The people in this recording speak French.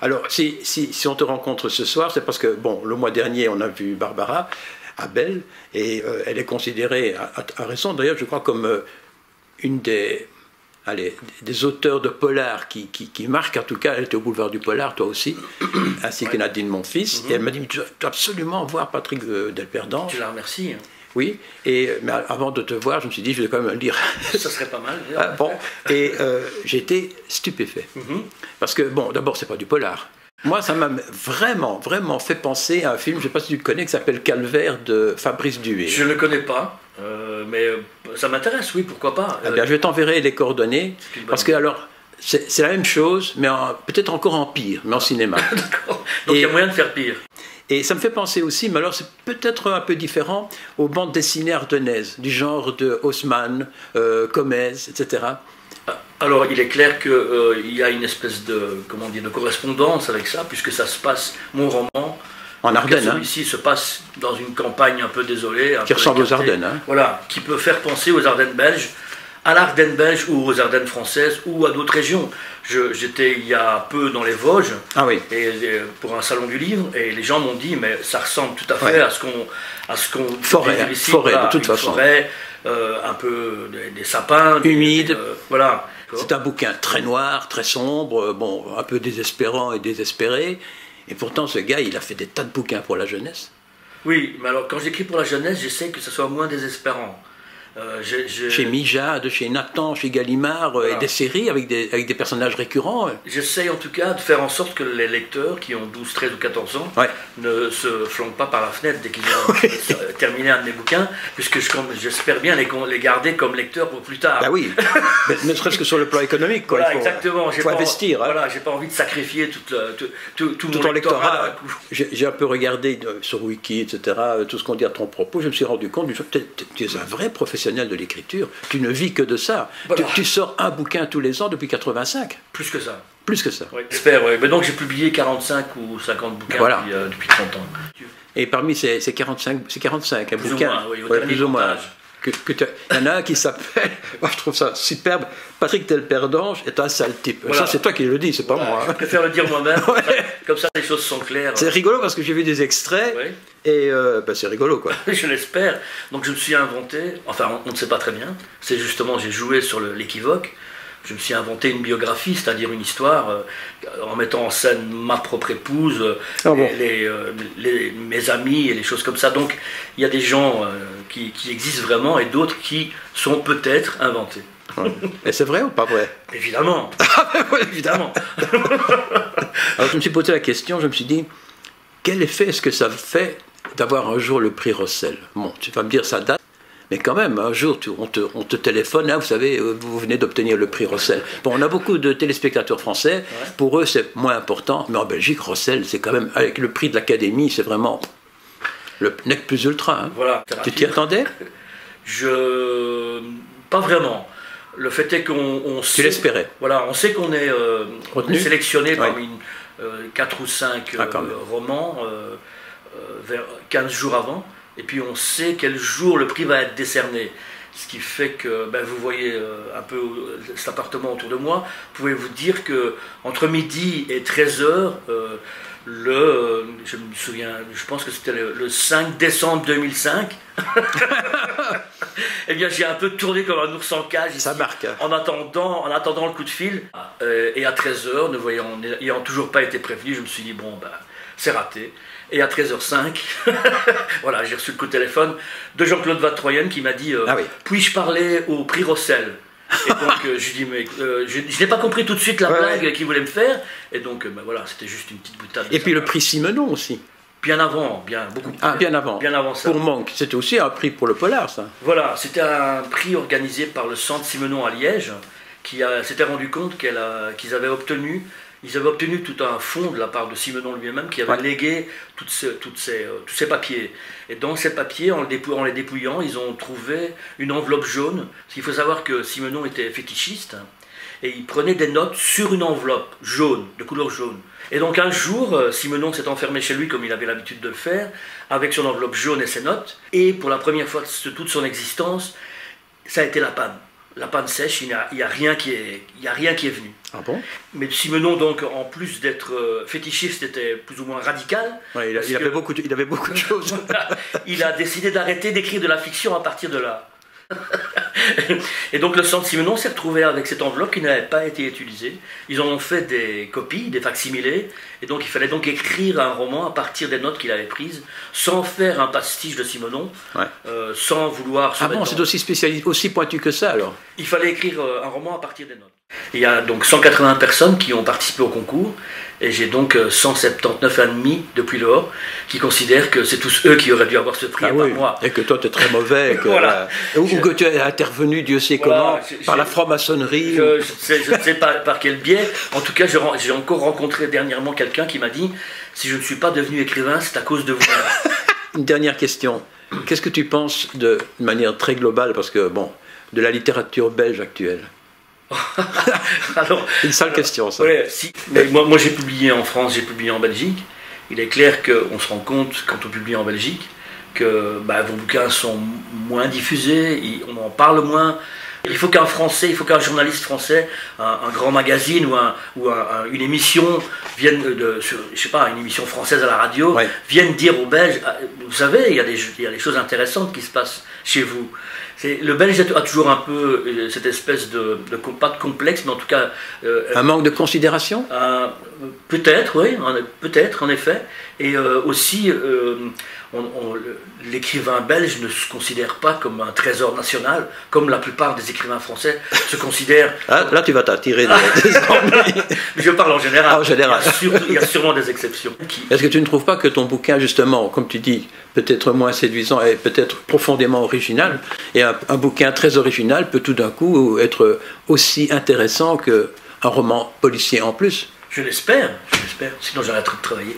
Alors, si on te rencontre ce soir, c'est parce que, bon, le mois dernier, on a vu Barbara à Belle, et elle est considérée, à raison d'ailleurs, je crois, comme une des auteurs de polar qui marquent, en tout cas. Elle était au boulevard du Polar, toi aussi, ainsi que Nadine, mon fils, et elle m'a dit, tu dois absolument voir Patrick Delperdange. Je la remercie. Oui, mais avant de te voir, je me suis dit, je vais quand même le lire. Ça serait pas mal. Bon, et j'ai été stupéfait. Parce que, bon, d'abord, c'est pas du polar. Moi, ça m'a vraiment, vraiment fait penser à un film, je ne sais pas si tu le connais, qui s'appelle Calvaire de Fabrice Duhay. Je ne le connais pas, mais ça m'intéresse, oui, pourquoi pas. Eh bien, je t'enverrai les coordonnées, parce que, alors, c'est la même chose, mais peut-être encore en pire, mais en cinéma. D'accord. Donc, il y a moyen de faire pire. Et ça me fait penser aussi, mais alors c'est peut-être un peu différent, aux bandes dessinées ardennaises, du genre de Haussmann, Comez, etc. Alors, il est clair qu'il y a une espèce de, comment dire, de correspondance avec ça, puisque ça se passe, mon roman, en Ardennes, celui-ci se passe dans une campagne un peu désolée. Qui ressemble aux Ardennes. Hein. Voilà, qui peut faire penser aux Ardennes belges, à l'Ardenne belge ou aux Ardennes françaises ou à d'autres régions. J'étais il y a peu dans les Vosges pour un salon du livre, et les gens m'ont dit mais ça ressemble tout à fait à ce qu'on forêt ici, forêt voilà, de toute façon. Forêt, un peu des sapins humides. Voilà. C'est un bouquin très noir, très sombre, bon, un peu désespérant et désespéré. Et pourtant, ce gars, il a fait des tas de bouquins pour la jeunesse. Oui, mais alors quand j'écris pour la jeunesse, j'essaie que ce soit moins désespérant. Chez Mijade, chez Nathan, chez Gallimard, voilà. Et des séries avec des personnages récurrents. J'essaye en tout cas de faire en sorte que les lecteurs qui ont 12, 13 ou 14 ans ne se flanquent pas par la fenêtre dès qu'ils ont terminé un de mes bouquins, puisque j'espère bien les garder comme lecteurs pour plus tard. Bah oui, mais ne serait-ce que sur le plan économique. Quoi. Voilà, exactement. Il faut investir. Voilà, j'ai pas envie de sacrifier tout mon lectorat. J'ai un peu regardé sur Wiki, etc., tout ce qu'on dit à ton propos. Je me suis rendu compte, tu es un vrai professionnel de l'écriture, tu ne vis que de ça. Voilà. Tu sors un bouquin tous les ans depuis 85. Plus que ça. Plus que ça. Oui. J'espère, oui. Mais donc j'ai publié 45 ou 50 bouquins depuis 30 ans. Et parmi ces 45 un plus bouquin, ou moins, plus ou moins. Il y en a un qui s'appelle, moi je trouve ça superbe, Patrick Delperdange est un sale type. Voilà. Ça c'est toi qui le dis, c'est pas moi. Je préfère le dire moi-même, comme ça les choses sont claires. C'est rigolo parce que j'ai vu des extraits et c'est rigolo quoi. Je l'espère. Donc je me suis inventé, enfin on ne sait pas très bien, c'est justement j'ai joué sur l'équivoque. Je me suis inventé une biographie, c'est-à-dire une histoire, en mettant en scène ma propre épouse, mes amis et les choses comme ça. Donc il y a des gens qui existent vraiment et d'autres qui sont peut-être inventés. Ouais. Et c'est vrai ou pas vrai? Évidemment. Évidemment. Alors je me suis posé la question, je me suis dit, quel effet est-ce que ça fait d'avoir un jour le prix Rossel? Bon, tu vas me dire ça date. Mais quand même, un jour, on te téléphone, hein, vous savez, vous venez d'obtenir le prix Rossel. Bon, on a beaucoup de téléspectateurs français, pour eux c'est moins important, mais en Belgique, Rossel, c'est quand même, avec le prix de l'Académie, c'est vraiment le nec plus ultra. Hein. Voilà. Tu t'y attendais? Pas vraiment. Le fait est qu'on sait... Tu l'espérais? Voilà, on sait qu'on est sélectionné parmi 4 ou 5 romans vers 15 jours avant. Et puis on sait quel jour le prix va être décerné. Ce qui fait que, vous voyez un peu cet appartement autour de moi, pouvez vous dire que entre midi et 13h, je me souviens, je pense que c'était le 5 décembre 2005, eh bien j'ai un peu tourné comme un ours en cage ici, ça marque. en attendant le coup de fil. Et à 13h, n'ayant toujours pas été prévenu, je me suis dit, bon, c'est raté. Et à 13h05, voilà, j'ai reçu le coup de téléphone de Jean-Claude Vatroyen qui m'a dit puis-je parler au prix Rossel? Et donc je lui dis mais je n'ai pas compris tout de suite la blague qu'il voulait me faire. Et donc voilà, c'était juste une petite boutade. Et puis le prix Simenon aussi. Bien avant, beaucoup. Ah, bien avant. Bien avant ça. Pour Monk, c'était aussi un prix pour le polar, ça. Voilà, c'était un prix organisé par le Centre Simenon à Liège, qui s'était rendu compte qu'ils avaient obtenu. Ils avaient obtenu tout un fonds de la part de Simenon lui-même qui avait légué tous ces papiers. Et dans ces papiers, en les dépouillant, ils ont trouvé une enveloppe jaune. Parce qu'il faut savoir que Simenon était fétichiste et il prenait des notes sur une enveloppe jaune, de couleur jaune. Et donc un jour, Simenon s'est enfermé chez lui comme il avait l'habitude de le faire, avec son enveloppe jaune et ses notes. Et pour la première fois de toute son existence, ça a été la panne. la panne sèche, il n'y a rien qui est venu. Ah bon? Mais Simenon, donc, en plus d'être fétichiste, était plus ou moins radical. Ouais, il avait beaucoup de choses. Il a décidé d'arrêter d'écrire de la fiction à partir de là. Et donc le centre Simenon s'est retrouvé avec cette enveloppe qui n'avait pas été utilisée. Ils en ont fait des copies, des facsimilés, et donc il fallait donc écrire un roman à partir des notes qu'il avait prises, sans faire un pastiche de Simenon, ouais. Sans vouloir se Ah bon, c'est aussi spécialisé, aussi pointu que ça alors? Il fallait écrire un roman à partir des notes. Il y a donc 180 personnes qui ont participé au concours, et j'ai donc 179,5 depuis lors qui considèrent que c'est tous eux qui auraient dû avoir ce prix, et pas moi. Et que toi tu es très mauvais, que, voilà. Ou que tu es intervenu, Dieu sait comment, par la franc-maçonnerie. Je ne sais pas par quel biais. En tout cas, j'ai encore rencontré dernièrement quelqu'un qui m'a dit « Si je ne suis pas devenu écrivain, c'est à cause de vous. » Une dernière question. Qu'est-ce que tu penses de manière très globale, parce que bon, de la littérature belge actuelle? Alors, une sale question, ça. Ouais, mais moi j'ai publié en France, j'ai publié en Belgique. Il est clair qu'on se rend compte, quand on publie en Belgique, que vos bouquins sont moins diffusés, on en parle moins. Il faut qu'un Français, il faut qu'un journaliste français, un grand magazine ou une émission vienne je sais pas, une émission française à la radio, ouais. Vienne dire aux Belges, vous savez, il y a des choses intéressantes qui se passent chez vous. Le Belge a toujours un peu cette espèce pas de complexe, mais en tout cas... un manque de considération? Peut-être, oui, peut-être, en effet. Et aussi, l'écrivain belge ne se considère pas comme un trésor national, comme la plupart des écrivains français se considèrent... Ah, là, tu vas t'attirer des ennuis. Je parle en général. En général. Il y a sûrement des exceptions. Est-ce que tu ne trouves pas que ton bouquin, justement, comme tu dis, peut-être moins séduisant et peut-être profondément original, et un bouquin très original peut tout d'un coup être aussi intéressant qu'un roman policier en plus? Je l'espère, sinon j'arrêterai de travailler.